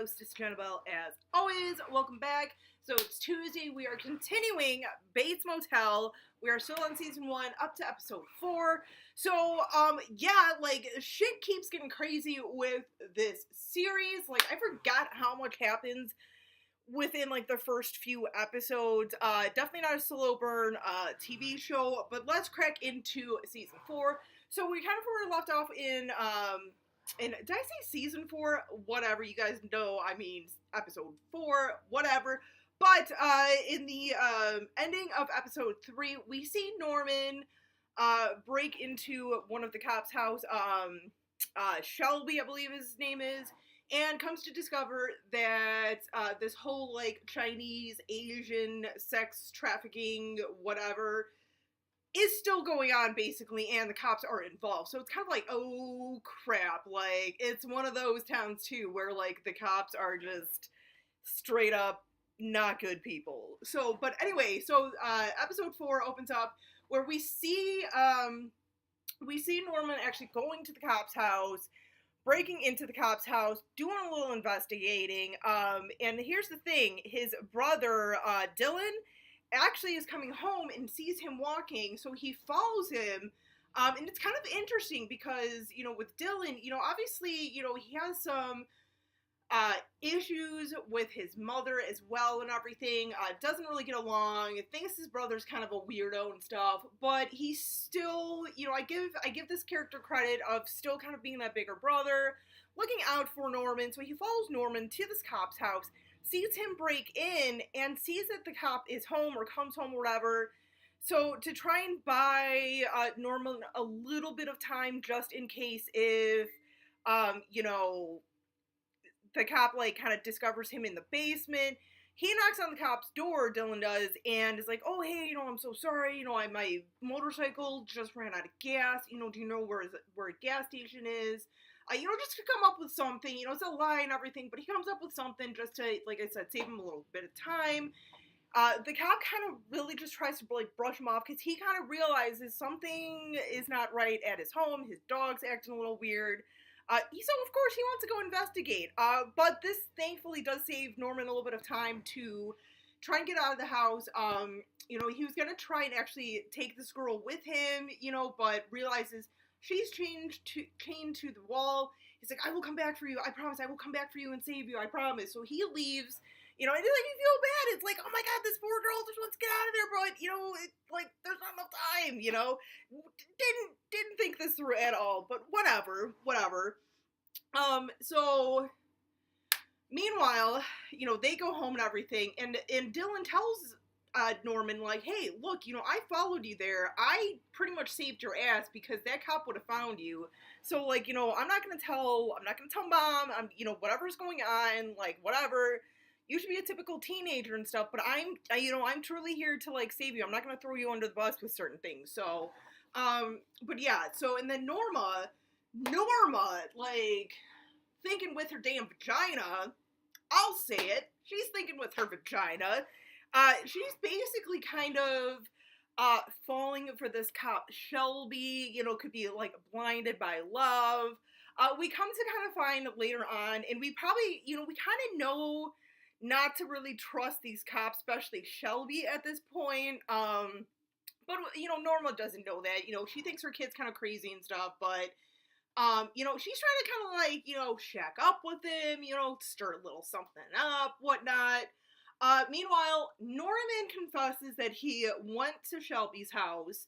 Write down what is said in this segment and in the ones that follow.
hostess, Jannabelle, as always. Welcome back. So it's Tuesday. We are continuing Bates Motel. We are still on season 1, up to episode 4. So, shit keeps getting crazy with this series. Like, I forgot how much happens within, the first few episodes. Definitely not a slow burn TV show, but let's crack into season 4. So we kind of were left off in did I say season 4? Whatever, you guys know, I mean, episode 4, whatever. But, in the, ending of episode 3, we see Norman, break into one of the cops' house, Shelby, I believe his name is, and comes to discover that, this whole, Chinese, Asian, sex trafficking, whatever, is still going on, basically, and the cops are involved. So it's kind of like, oh, crap, it's one of those towns, too, where, the cops are just straight up not good people. So, but anyway, so, episode 4 opens up where we see Norman actually going to the cop's house, breaking into the cop's house, doing a little investigating, and here's the thing, his brother, Dylan, actually is coming home and sees him walking, so he follows him, and it's kind of interesting because, with Dylan, obviously, he has some, issues with his mother as well and everything, doesn't really get along, thinks his brother's kind of a weirdo and stuff, but he's still, I give this character credit of still kind of being that bigger brother, looking out for Norman, so he follows Norman to this cop's house, sees him break in, and sees that the cop is home or comes home or whatever, so to try and buy Norman a little bit of time just in case if, the cop, kind of discovers him in the basement. He knocks on the cop's door, Dylan does, and is like, oh, hey, I'm so sorry, my motorcycle just ran out of gas, do you know where a gas station is? Just to come up with something, it's a lie and everything, but he comes up with something just to, like I said, save him a little bit of time. The cop kind of really just tries to, brush him off, because he kind of realizes something is not right at his home, his dog's acting a little weird. So, of course, he wants to go investigate, but this thankfully does save Norman a little bit of time to try and get out of the house. He was going to try and actually take this girl with him, but realizes she's chained to the wall. He's like, I will come back for you, I promise, I will come back for you and save you, I promise. So he leaves, and you feel bad, it's like, oh my god, this poor girl just wants to get out of there, but, there's not enough time, didn't think this through at all, but whatever. So, meanwhile, they go home and everything, and Dylan tells Norman, hey, look, I followed you there, I pretty much saved your ass, because that cop would have found you, so, I'm not gonna tell mom, whatever's going on, whatever, you should be a typical teenager and stuff, but I'm truly here to, save you, I'm not gonna throw you under the bus with certain things, so, but yeah, so, and then Norma, thinking with her damn vagina, I'll say it, she's thinking with her vagina, she's basically kind of, falling for this cop, Shelby, could be, blinded by love. We come to kind of find later on, and we probably, we kind of know not to really trust these cops, especially Shelby at this point, but, Norma doesn't know that, she thinks her kid's kind of crazy and stuff, but, she's trying to kind of, shack up with him, stir a little something up, whatnot. Meanwhile, Norman confesses that he went to Shelby's house,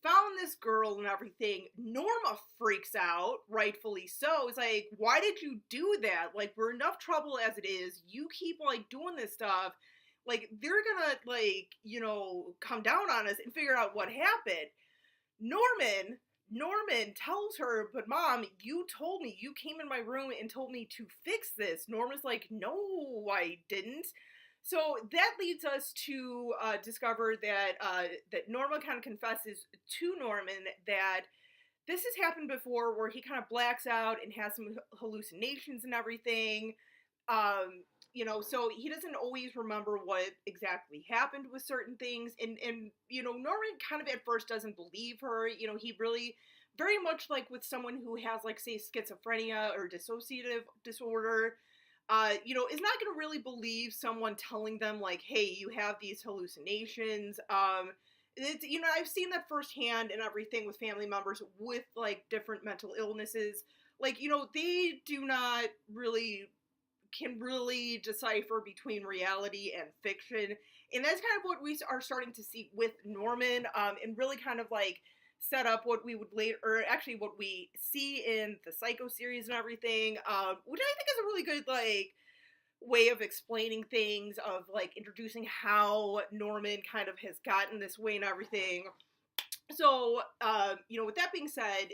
found this girl and everything. Norma freaks out, rightfully so. It's like, why did you do that? We're enough trouble as it is. You keep, doing this stuff. They're gonna, come down on us and figure out what happened. Norman tells her, but Mom, you told me, you came in my room and told me to fix this. Norma's like, no, I didn't. So that leads us to discover that Norma kind of confesses to Norman that this has happened before, where he kind of blacks out and has some hallucinations and everything. So he doesn't always remember what exactly happened with certain things, and Norman kind of at first doesn't believe her. He really, very much like with someone who has, say, schizophrenia or dissociative disorder, is not going to really believe someone telling them, like, hey, you have these hallucinations. It's, I've seen that firsthand and everything with family members with, like, different mental illnesses. Like, they do not can really decipher between reality and fiction. And that's kind of what we are starting to see with Norman, and really kind of, like, set up what we would later, or actually what we see in the Psycho series and everything, which I think is a really good, like, way of explaining things, of, like, introducing how Norman kind of has gotten this way and everything. So, with that being said,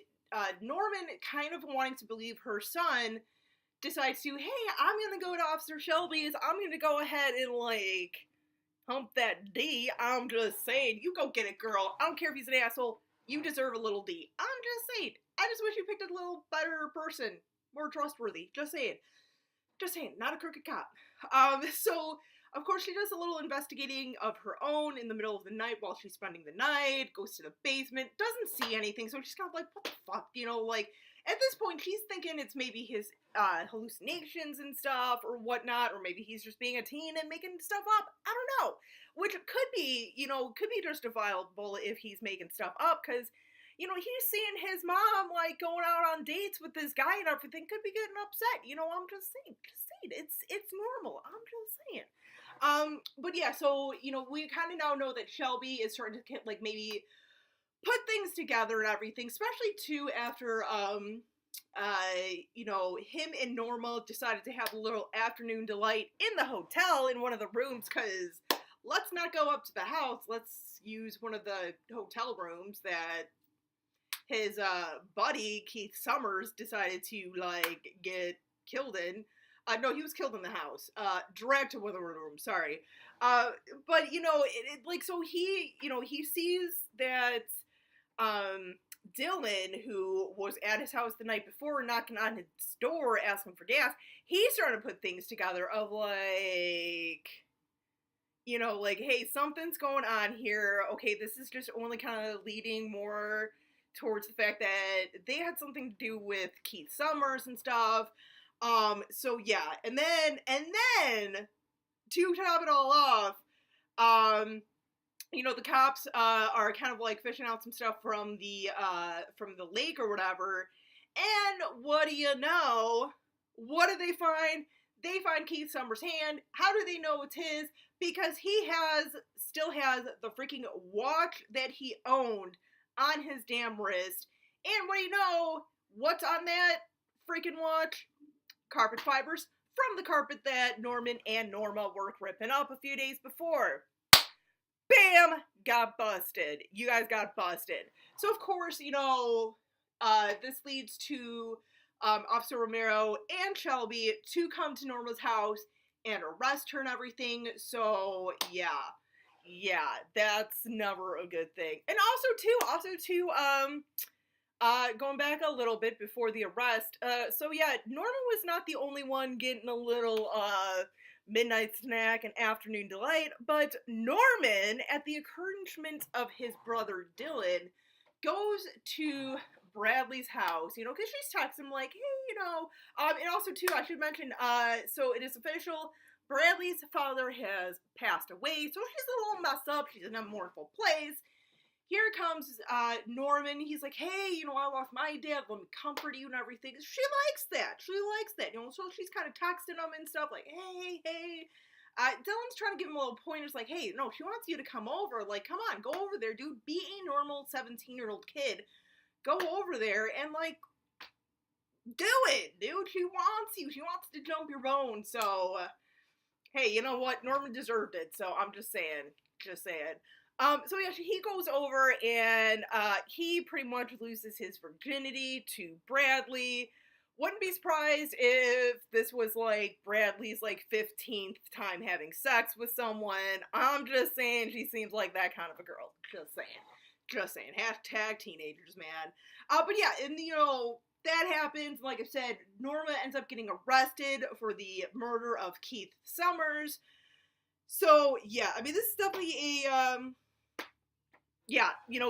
Norman, kind of wanting to believe her son, decides to, hey, I'm gonna go to Officer Shelby's, I'm gonna go ahead and, like, hump that D. I'm just saying, you go get it, girl. I don't care if he's an asshole. You deserve a little D. I'm just saying. I just wish you picked a little better person, more trustworthy. Just saying. Just saying. Not a crooked cop. So, of course, she does a little investigating of her own in the middle of the night while she's spending the night, goes to the basement, doesn't see anything, so she's kind of like, what the fuck, like, at this point, she's thinking it's maybe his hallucinations and stuff, or whatnot, or maybe he's just being a teen and making stuff up. I don't know. Which could be justifiable if he's making stuff up, because, he's seeing his mom, like, going out on dates with this guy and everything, could be getting upset. I'm just saying, it's normal. I'm just saying. But yeah, so, we kind of now know that Shelby is starting to, like, maybe put things together and everything, especially too after, him and Norma decided to have a little afternoon delight in the hotel in one of the rooms, because let's not go up to the house, let's use one of the hotel rooms that his, buddy, Keith Summers, decided to, like, get killed in. No, he was killed in the house. Dragged to one of the rooms, sorry. But, so he sees that, Dylan, who was at his house the night before, knocking on his door, asking for gas, he's starting to put things together of, like, hey, something's going on here. Okay, this is just only kind of leading more towards the fact that they had something to do with Keith Summers and stuff. So yeah, and then, to top it all off, the cops, are kind of, like, fishing out some stuff from the lake or whatever, and what do you know? What do they find? They find Keith Summers' hand. How do they know it's his? Because he still has the freaking watch that he owned on his damn wrist, and what do you know? What's on that freaking watch? Carpet fibers from the carpet that Norman and Norma were ripping up a few days before. Bam! Got busted. You guys got busted. So, of course, this leads to Officer Romero and Shelby to come to Norma's house and arrest her and everything. So, yeah, that's never a good thing. And also too, going back a little bit before the arrest, so yeah, Norma was not the only one getting a little, midnight snack and afternoon delight, but Norman, at the encouragement of his brother Dylan, goes to Bradley's house, because she's texting him, like, hey, and also, too, I should mention, so it is official, Bradley's father has passed away, so she's a little messed up, she's in a mournful place. Here comes, Norman, he's like, hey, I lost my dad, let me comfort you and everything. She likes that, so she's kind of texting him and stuff, like, hey, Dylan's trying to give him a little pointers, like, hey, no, she wants you to come over, like, come on, go over there, dude, be a normal 17-year-old kid, go over there, and, like, do it, dude, she wants to jump your bone, so, hey, you know what, Norman deserved it, so I'm just saying. So yeah, he goes over and, he pretty much loses his virginity to Bradley. Wouldn't be surprised if this was, like, Bradley's, like, 15th time having sex with someone. I'm just saying, she seems like that kind of a girl. Just saying. Hashtag teenagers, man. But yeah, and, that happens. Like I said, Norma ends up getting arrested for the murder of Keith Summers. So, yeah, I mean, this is definitely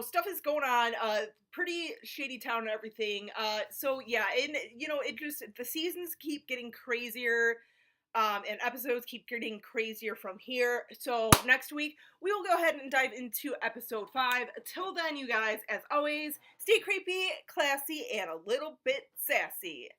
stuff is going on, pretty shady town and everything, so, yeah, and, it just, the seasons keep getting crazier, And episodes keep getting crazier from here. So next week, we will go ahead and dive into episode 5. Till then, you guys, as always, stay creepy, classy, and a little bit sassy.